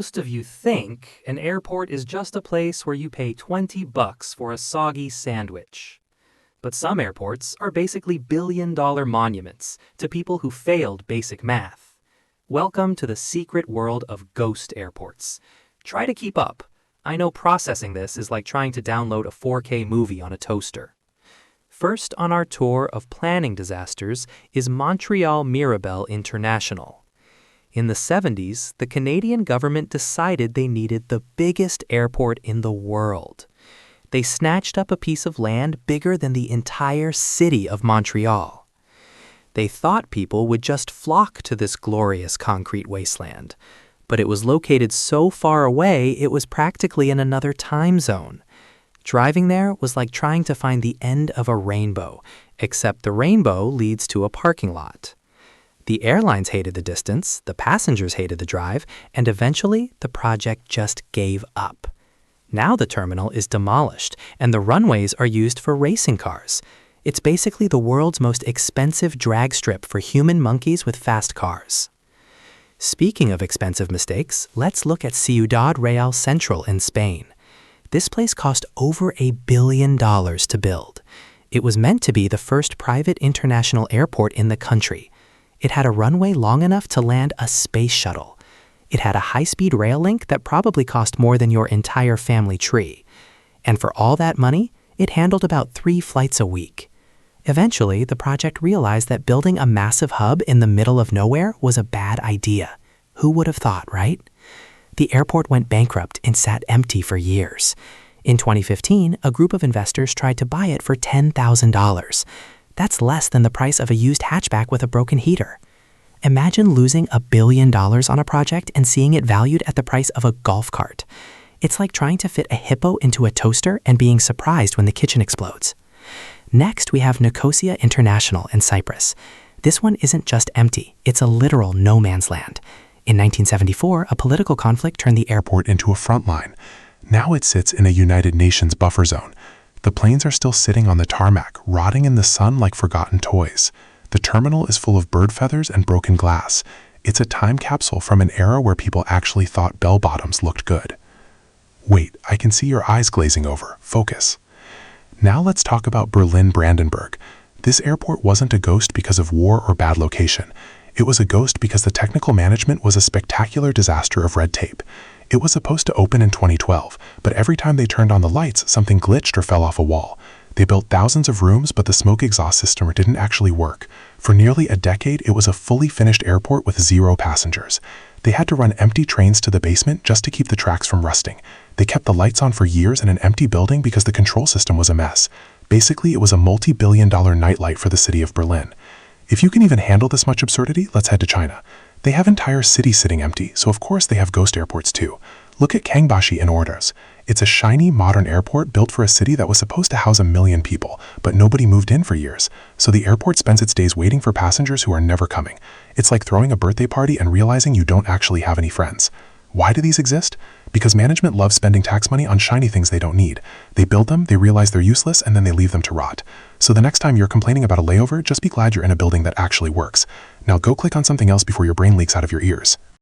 Most of you think an airport is just a place where you pay $20 for a soggy sandwich. But some airports are basically billion-dollar monuments to people who failed basic math. Welcome to the secret world of ghost airports. Try to keep up. I know processing this is like trying to download a 4K movie on a toaster. First on our tour of planning disasters is Montreal-Mirabel International. In the 70s, the Canadian government decided they needed the biggest airport in the world. They snatched up a piece of land bigger than the entire city of Montreal. They thought people would just flock to this glorious concrete wasteland, but it was located so far away it was practically in another time zone. Driving there was like trying to find the end of a rainbow, except the rainbow leads to a parking lot. The airlines hated the distance, the passengers hated the drive, and eventually the project just gave up. Now the terminal is demolished, and the runways are used for racing cars. It's basically the world's most expensive drag strip for human monkeys with fast cars. Speaking of expensive mistakes, let's look at Ciudad Real Central in Spain. This place cost over $1 billion to build. It was meant to be the first private international airport in the country. It had a runway long enough to land a space shuttle. It had a high-speed rail link that probably cost more than your entire family tree. And for all that money, it handled about 3 flights a week. Eventually, the project realized that building a massive hub in the middle of nowhere was a bad idea. Who would have thought, right? The airport went bankrupt and sat empty for years. In 2015, a group of investors tried to buy it for $10,000. That's less than the price of a used hatchback with a broken heater. Imagine losing $1 billion on a project and seeing it valued at the price of a golf cart. It's like trying to fit a hippo into a toaster and being surprised when the kitchen explodes. Next, we have Nicosia International in Cyprus. This one isn't just empty, it's a literal no man's land. In 1974, a political conflict turned the airport into a front line. Now it sits in a United Nations buffer zone. The planes are still sitting on the tarmac, rotting in the sun like forgotten toys. The terminal is full of bird feathers and broken glass. It's a time capsule from an era where people actually thought bell-bottoms looked good. Wait, I can see your eyes glazing over. Focus. Now let's talk about Berlin Brandenburg. This airport wasn't a ghost because of war or bad location. It was a ghost because the technical management was a spectacular disaster of red tape. It was supposed to open in 2012, but every time they turned on the lights, something glitched or fell off a wall. They built thousands of rooms, but the smoke exhaust system didn't actually work. For nearly a decade, it was a fully finished airport with 0 passengers. They had to run empty trains to the basement just to keep the tracks from rusting. They kept the lights on for years in an empty building because the control system was a mess. Basically, it was a multi-billion-dollar nightlight for the city of Berlin. If you can even handle this much absurdity, let's head to China. They have entire cities sitting empty, so of course they have ghost airports too. Look at Kangbashi in Orders. It's a shiny, modern airport built for a city that was supposed to house 1 million people, but nobody moved in for years. So the airport spends its days waiting for passengers who are never coming. It's like throwing a birthday party and realizing you don't actually have any friends. Why do these exist? Because management loves spending tax money on shiny things they don't need. They build them, they realize they're useless, and then they leave them to rot. So the next time you're complaining about a layover, just be glad you're in a building that actually works. Now go click on something else before your brain leaks out of your ears.